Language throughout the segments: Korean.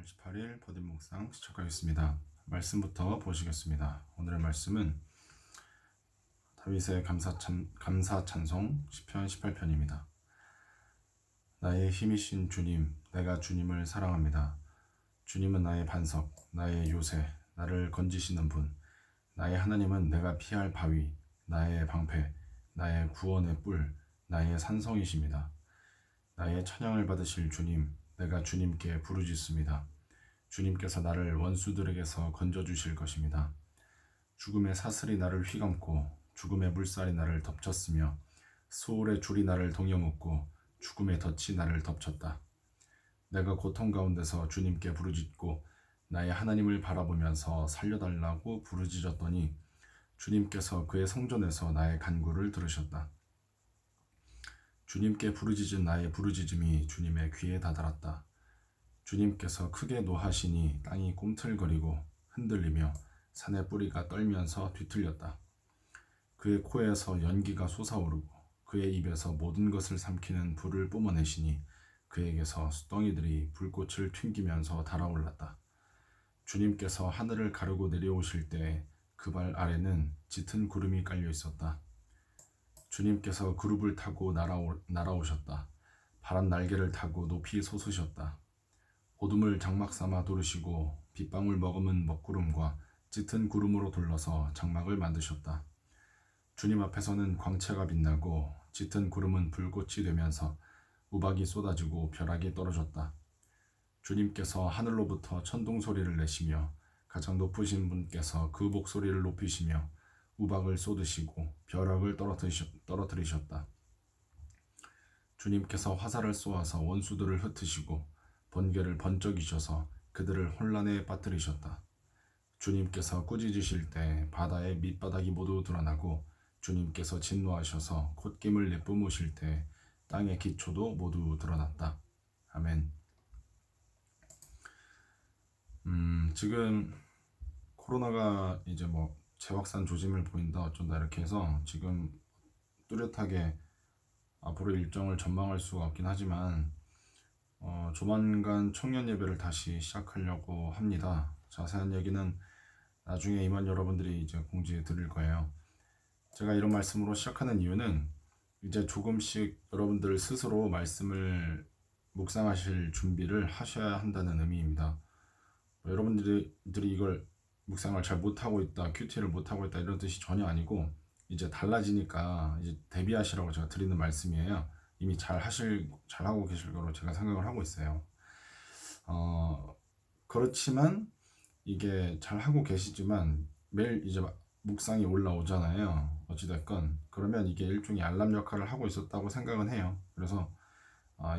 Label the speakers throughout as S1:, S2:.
S1: 2월 18일 버딘 묵상 시작하겠습니다. 말씀부터 보시겠습니다. 오늘의 말씀은 다윗의 감사 찬송 시편 18편입니다. 나의 힘이신 주님, 내가 주님을 사랑합니다. 주님은 나의 반석, 나의 요새, 나를 건지시는 분, 나의 하나님은 내가 피할 바위, 나의 방패, 나의 구원의 뿔, 나의 산성이십니다. 나의 찬양을 받으실 주님, 내가 주님께 부르짖습니다. 주님께서 나를 원수들에게서 건져주실 것입니다. 죽음의 사슬이 나를 휘감고 죽음의 물살이 나를 덮쳤으며 수월의 줄이 나를 동여묶고 죽음의 덫이 나를 덮쳤다. 내가 고통 가운데서 주님께 부르짖고 나의 하나님을 바라보면서 살려달라고 부르짖었더니 주님께서 그의 성전에서 나의 간구를 들으셨다. 주님께 부르짖은 나의 부르짖음이 주님의 귀에 다다랐다. 주님께서 크게 노하시니 땅이 꿈틀거리고 흔들리며 산의 뿌리가 떨면서 뒤틀렸다. 그의 코에서 연기가 솟아오르고 그의 입에서 모든 것을 삼키는 불을 뿜어내시니 그에게서 수덩이들이 불꽃을 튕기면서 달아올랐다. 주님께서 하늘을 가르고 내려오실 때 그 발 아래는 짙은 구름이 깔려 있었다. 주님께서 그룹을 타고 날아오셨다. 파란 날개를 타고 높이 솟으셨다. 어둠을 장막 삼아 두르시고 빗방울 머금은 먹구름과 짙은 구름으로 둘러서 장막을 만드셨다. 주님 앞에서는 광채가 빛나고 짙은 구름은 불꽃이 되면서 우박이 쏟아지고 벼락이 떨어졌다. 주님께서 하늘로부터 천둥 소리를 내시며 가장 높으신 분께서 그 목소리를 높이시며 우박을 쏟으시고 벼락을 떨어뜨리셨다. 주님께서 화살을 쏘아서 원수들을 흩으시고 번개를 번쩍이셔서 그들을 혼란에 빠뜨리셨다. 주님께서 꾸짖으실 때 바다의 밑바닥이 모두 드러나고 주님께서 진노하셔서 콧김을 내뿜으실 때 땅의 기초도 모두 드러났다. 아멘. 지금 코로나가 이제 재확산 조짐을 보인다 어쩐다 이렇게 해서 지금 뚜렷하게 앞으로 일정을 전망할 수가 없긴 하지만 조만간 청년 예배를 다시 시작하려고 합니다. 자세한 얘기는 나중에 임원 여러분들이 이제 공지해 드릴 거예요. 제가 이런 말씀으로 시작하는 이유는 이제 조금씩 여러분들 스스로 말씀을 묵상하실 준비를 하셔야 한다는 의미입니다. 여러분들이 이걸 묵상을 잘 못하고 있다, 큐티를 못하고 있다 이런 뜻이 전혀 아니고 이제 달라지니까 이제 대비하시라고 제가 드리는 말씀이에요. 이미 잘하고 계실 거로 제가 생각을 하고 있어요. 그렇지만 이게 잘하고 계시지만 매일 이제 묵상이 올라오잖아요. 어찌됐건 그러면 이게 일종의 알람 역할을 하고 있었다고 생각은 해요. 그래서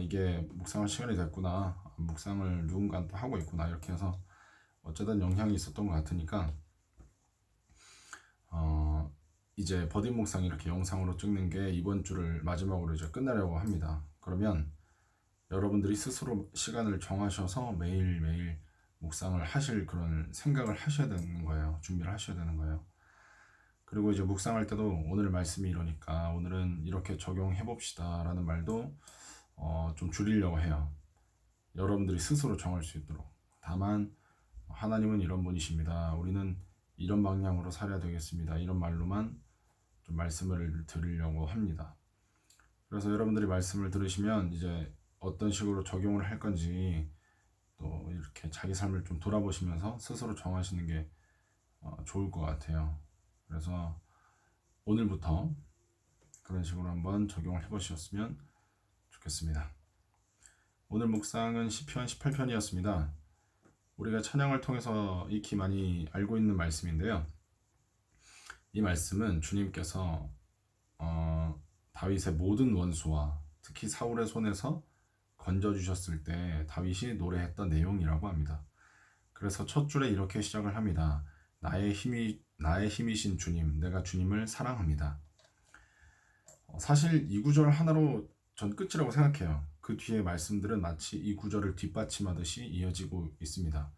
S1: 이게 묵상할 시간이 됐구나, 묵상을 누군가 또 하고 있구나 이렇게 해서 어쩌든 영향이 있었던 것 같으니까 이제 버딘 묵상 이렇게 영상으로 찍는 게 이번 주를 마지막으로 이제 끝나려고 합니다. 그러면 여러분들이 스스로 시간을 정하셔서 매일매일 묵상을 하실 그런 생각을 하셔야 되는 거예요. 준비를 하셔야 되는 거예요. 그리고 이제 묵상할 때도 오늘 말씀이 이러니까 오늘은 이렇게 적용해 봅시다 라는 말도 좀 줄이려고 해요. 여러분들이 스스로 정할 수 있도록. 다만 하나님은 이런 분이십니다, 우리는 이런 방향으로 살아야 되겠습니다, 이런 말로만 좀 말씀을 드리려고 합니다. 그래서 여러분들이 말씀을 들으시면 이제 어떤 식으로 적용을 할 건지 또 이렇게 자기 삶을 좀 돌아보시면서 스스로 정하시는 게 좋을 것 같아요. 그래서 오늘부터 그런 식으로 한번 적용을 해보셨으면 좋겠습니다. 오늘 묵상은 시편 18편이었습니다. 우리가 찬양을 통해서 익히 많이 알고 있는 말씀인데요. 이 말씀은 주님께서 다윗의 모든 원수와 특히 사울의 손에서 건져주셨을 때 다윗이 노래했던 내용이라고 합니다. 그래서 첫 줄에 이렇게 시작을 합니다. 나의 힘이신 주님, 내가 주님을 사랑합니다. 사실 이 구절 하나로 전 끝이라고 생각해요. 그 뒤에 말씀들은 마치 이 구절을 뒷받침하듯이 이어지고 있습니다.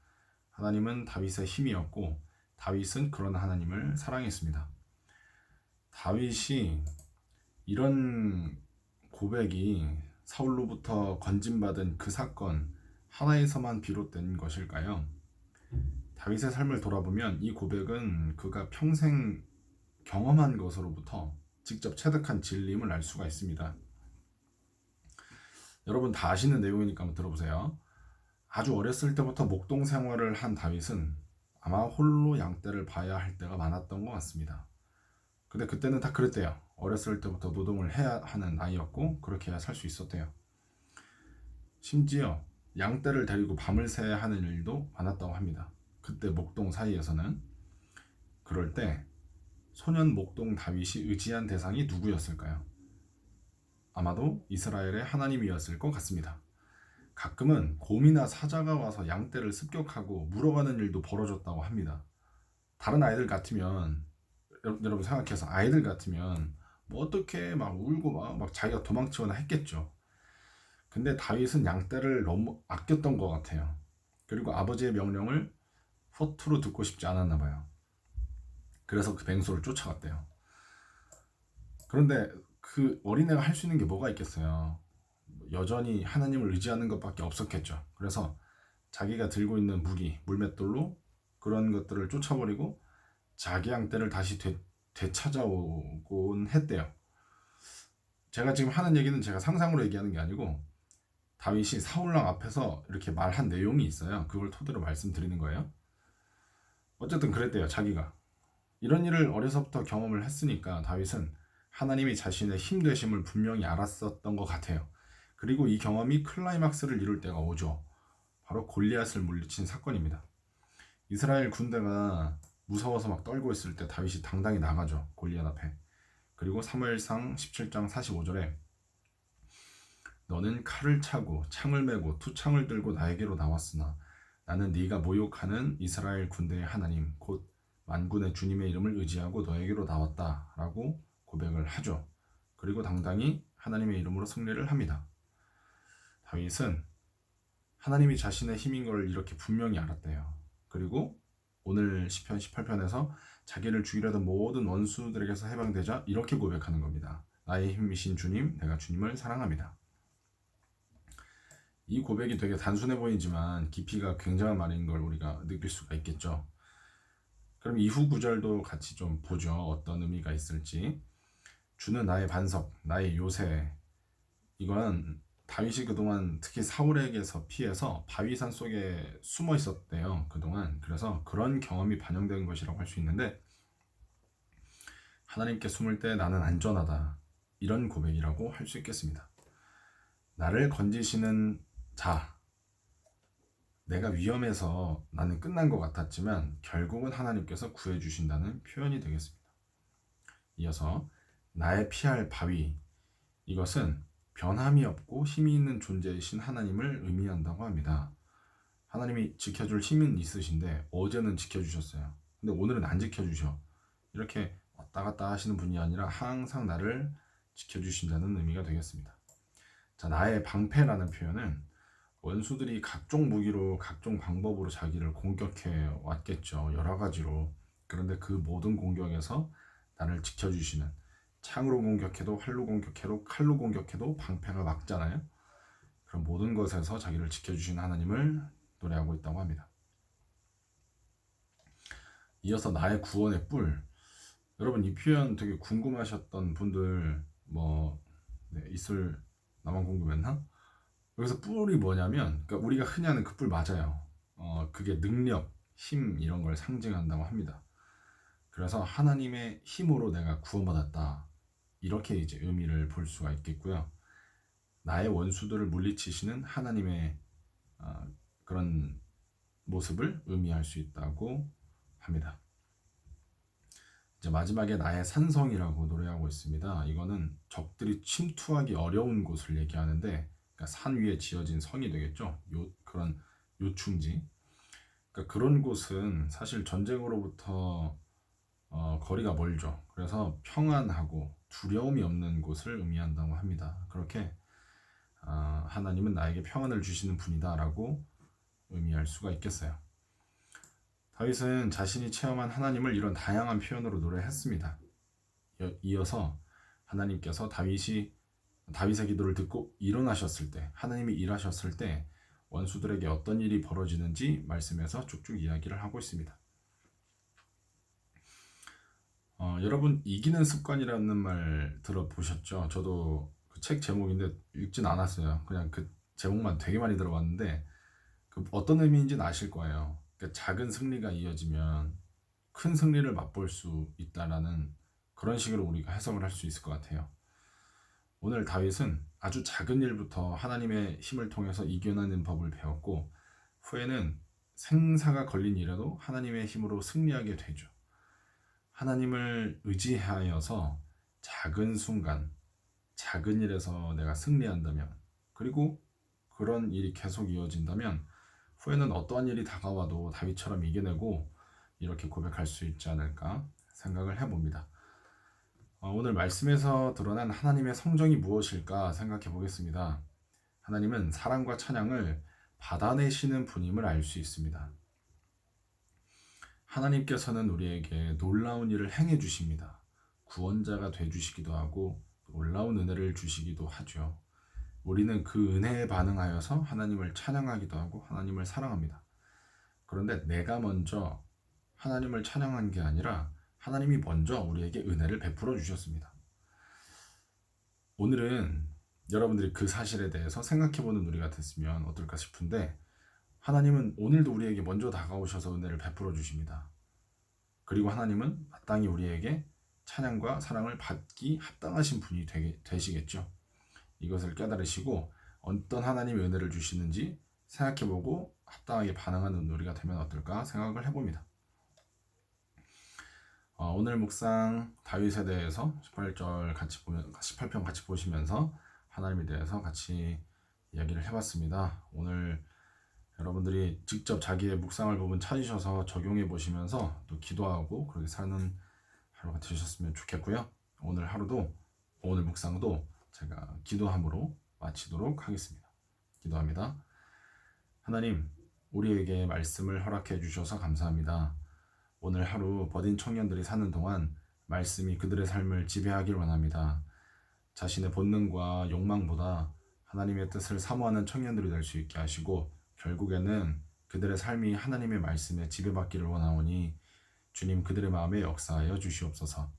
S1: 하나님은 다윗의 힘이었고 다윗은 그런 하나님을 사랑했습니다. 다윗이 이런 고백이 사울로부터 건진받은 그 사건, 하나에서만 비롯된 것일까요? 다윗의 삶을 돌아보면 이 고백은 그가 평생 경험한 것으로부터 직접 체득한 진리임을 알 수가 있습니다. 여러분 다 아시는 내용이니까 한번 들어보세요. 아주 어렸을 때부터 목동 생활을 한 다윗은 아마 홀로 양떼를 봐야 할 때가 많았던 것 같습니다. 근데 그때는 다 그랬대요. 어렸을 때부터 노동을 해야 하는 나이였고 그렇게 해야 살 수 있었대요. 심지어 양떼를 데리고 밤을 새야 하는 일도 많았다고 합니다. 그때 목동 사이에서는. 그럴 때 소년 목동 다윗이 의지한 대상이 누구였을까요? 아마도 이스라엘의 하나님이었을 것 같습니다. 가끔은 곰이나 사자가 와서 양떼를 습격하고 물어가는 일도 벌어졌다고 합니다. 다른 아이들 같으면, 여러분 생각해서 아이들 같으면 뭐 어떻게 막 울고 막 자기가 도망치거나 했겠죠. 근데 다윗은 양떼를 너무 아꼈던 것 같아요. 그리고 아버지의 명령을 허투루 듣고 싶지 않았나 봐요. 그래서 그 뱅소를 쫓아갔대요. 그런데 그 어린애가 할 수 있는 게 뭐가 있겠어요. 여전히 하나님을 의지하는 것밖에 없었겠죠. 그래서 자기가 들고 있는 무기, 물맷돌로 그런 것들을 쫓아버리고 자기 양떼를 다시 되찾아오곤 했대요. 제가 지금 하는 얘기는 제가 상상으로 얘기하는 게 아니고 다윗이 사울왕 앞에서 이렇게 말한 내용이 있어요. 그걸 토대로 말씀드리는 거예요. 어쨌든 그랬대요. 자기가 이런 일을 어려서부터 경험을 했으니까 다윗은 하나님이 자신의 힘 되심을 분명히 알았었던 것 같아요. 그리고 이 경험이 클라이막스를 이룰 때가 오죠. 바로 골리앗을 물리친 사건입니다. 이스라엘 군대가 무서워서 막 떨고 있을 때 다윗이 당당히 나가죠. 골리앗 앞에. 그리고 사무엘상 17장 45절에 너는 칼을 차고 창을 메고 투창을 들고 나에게로 나왔으나 나는 네가 모욕하는 이스라엘 군대의 하나님 곧 만군의 주님의 이름을 의지하고 너에게로 나왔다 라고 고백을 하죠. 그리고 당당히 하나님의 이름으로 승리를 합니다. 다윗은 하나님이 자신의 힘인 걸 이렇게 분명히 알았대요. 그리고 오늘 시편 18편에서 자기를 죽이려던 모든 원수들에게서 해방되자 이렇게 고백하는 겁니다. 나의 힘이신 주님, 내가 주님을 사랑합니다. 이 고백이 되게 단순해 보이지만 깊이가 굉장한 말인 걸 우리가 느낄 수가 있겠죠. 그럼 이후 구절도 같이 좀 보죠. 어떤 의미가 있을지. 주는 나의 반석, 나의 요새. 이건 다윗이 그동안 특히 사울에게서 피해서 바위산 속에 숨어 있었대요. 그동안. 그래서 그런 경험이 반영된 것이라고 할 수 있는데 하나님께 숨을 때 나는 안전하다. 이런 고백이라고 할 수 있겠습니다. 나를 건지시는 자, 내가 위험해서 나는 끝난 것 같았지만 결국은 하나님께서 구해주신다는 표현이 되겠습니다. 이어서 나의 피할 바위, 이것은 변함이 없고 힘이 있는 존재이신 하나님을 의미한다고 합니다. 하나님이 지켜줄 힘은 있으신데 어제는 지켜주셨어요. 근데 오늘은 안 지켜주셔. 이렇게 왔다 갔다 하시는 분이 아니라 항상 나를 지켜주신다는 의미가 되겠습니다. 자, 나의 방패라는 표현은 원수들이 각종 무기로 각종 방법으로 자기를 공격해 왔겠죠. 여러 가지로. 그런데 그 모든 공격에서 나를 지켜주시는, 창으로 공격해도 활로 공격해도 칼로 공격해도 방패가 막잖아요. 그런 모든 것에서 자기를 지켜주시는 하나님을 노래하고 있다고 합니다. 이어서 나의 구원의 뿔. 여러분 이 표현 되게 궁금하셨던 분들 있을, 나만 궁금했나? 여기서 뿔이 뭐냐면, 그러니까 우리가 흔히 하는 그 뿔 맞아요. 그게 능력, 힘 이런 걸 상징한다고 합니다. 그래서 하나님의 힘으로 내가 구원받았다. 이렇게 이제 의미를 볼 수가 있겠고요. 나의 원수들을 물리치시는 하나님의 그런 모습을 의미할 수 있다고 합니다. 이제 마지막에 나의 산성이라고 노래하고 있습니다. 이거는 적들이 침투하기 어려운 곳을 얘기하는데, 그러니까 산 위에 지어진 성이 되겠죠. 그런 요충지. 그러니까 그런 곳은 사실 전쟁으로부터 거리가 멀죠. 그래서 평안하고 두려움이 없는 곳을 의미한다고 합니다. 그렇게 하나님은 나에게 평안을 주시는 분이다라고 의미할 수가 있겠어요. 다윗은 자신이 체험한 하나님을 이런 다양한 표현으로 노래했습니다. 이어서 하나님께서 다윗의 기도를 듣고 일어나셨을 때, 하나님이 일하셨을 때 원수들에게 어떤 일이 벌어지는지 말씀에서 쭉쭉 이야기를 하고 있습니다. 여러분 이기는 습관이라는 말 들어보셨죠? 저도 그 책 제목인데 읽진 않았어요. 그냥 그 제목만 되게 많이 들어봤는데 그 어떤 의미인지는 아실 거예요. 그러니까 작은 승리가 이어지면 큰 승리를 맛볼 수 있다라는 그런 식으로 우리가 해석을 할 수 있을 것 같아요. 오늘 다윗은 아주 작은 일부터 하나님의 힘을 통해서 이겨내는 법을 배웠고 후에는 생사가 걸린 일에도 하나님의 힘으로 승리하게 되죠. 하나님을 의지하여서 작은 순간, 작은 일에서 내가 승리한다면, 그리고 그런 일이 계속 이어진다면 후에는 어떠한 일이 다가와도 다윗처럼 이겨내고 이렇게 고백할 수 있지 않을까 생각을 해봅니다. 오늘 말씀에서 드러난 하나님의 성정이 무엇일까 생각해 보겠습니다. 하나님은 사랑과 찬양을 받아내시는 분임을 알 수 있습니다. 하나님께서는 우리에게 놀라운 일을 행해 주십니다. 구원자가 돼 주시기도 하고 놀라운 은혜를 주시기도 하죠. 우리는 그 은혜에 반응하여서 하나님을 찬양하기도 하고 하나님을 사랑합니다. 그런데 내가 먼저 하나님을 찬양한 게 아니라 하나님이 먼저 우리에게 은혜를 베풀어 주셨습니다. 오늘은 여러분들이 그 사실에 대해서 생각해보는 우리가 됐으면 어떨까 싶은데 하나님은 오늘도 우리에게 먼저 다가오셔서 은혜를 베풀어 주십니다. 그리고 하나님은 마땅히 우리에게 찬양과 사랑을 받기 합당하신 분이 되시겠죠. 이것을 깨달으시고 어떤 하나님의 은혜를 주시는지 생각해보고 합당하게 반응하는 우리가 되면 어떨까 생각을 해봅니다. 오늘 묵상 다윗에 대해서 18편 같이 보시면서 하나님에 대해서 같이 이야기를 해봤습니다. 오늘 여러분들이 직접 자기의 묵상을 부분 찾으셔서 적용해 보시면서 또 기도하고 그렇게 사는 하루가 되셨으면 좋겠고요. 오늘 묵상도 제가 기도함으로 마치도록 하겠습니다. 기도합니다. 하나님, 우리에게 말씀을 허락해 주셔서 감사합니다. 오늘 하루 버딘 청년들이 사는 동안 말씀이 그들의 삶을 지배하길 원합니다. 자신의 본능과 욕망보다 하나님의 뜻을 사모하는 청년들이 될 수 있게 하시고 결국에는 그들의 삶이 하나님의 말씀에 지배받기를 원하오니 주님 그들의 마음에 역사하여 주시옵소서.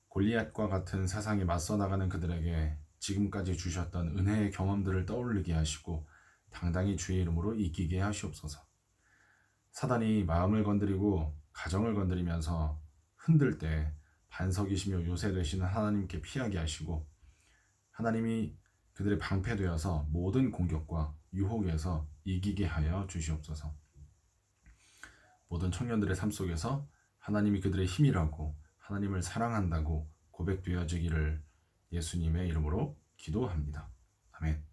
S1: 골리앗과 같은 세상에 맞서 나가는 그들에게 지금까지 주셨던 은혜의 경험들을 떠올리게 하시고 당당히 주의 이름으로 이기게 하시옵소서. 사단이 마음을 건드리고 가정을 건드리면서 흔들 때 반석이시며 요새 되시는 하나님께 피하게 하시고 하나님이 그들의 방패되어서 모든 공격과 유혹에서 이기게 하여 주시옵소서. 모든 청년들의 삶 속에서 하나님이 그들의 힘이라고 하나님을 사랑한다고 고백되어지기를 예수님의 이름으로 기도합니다. 아멘.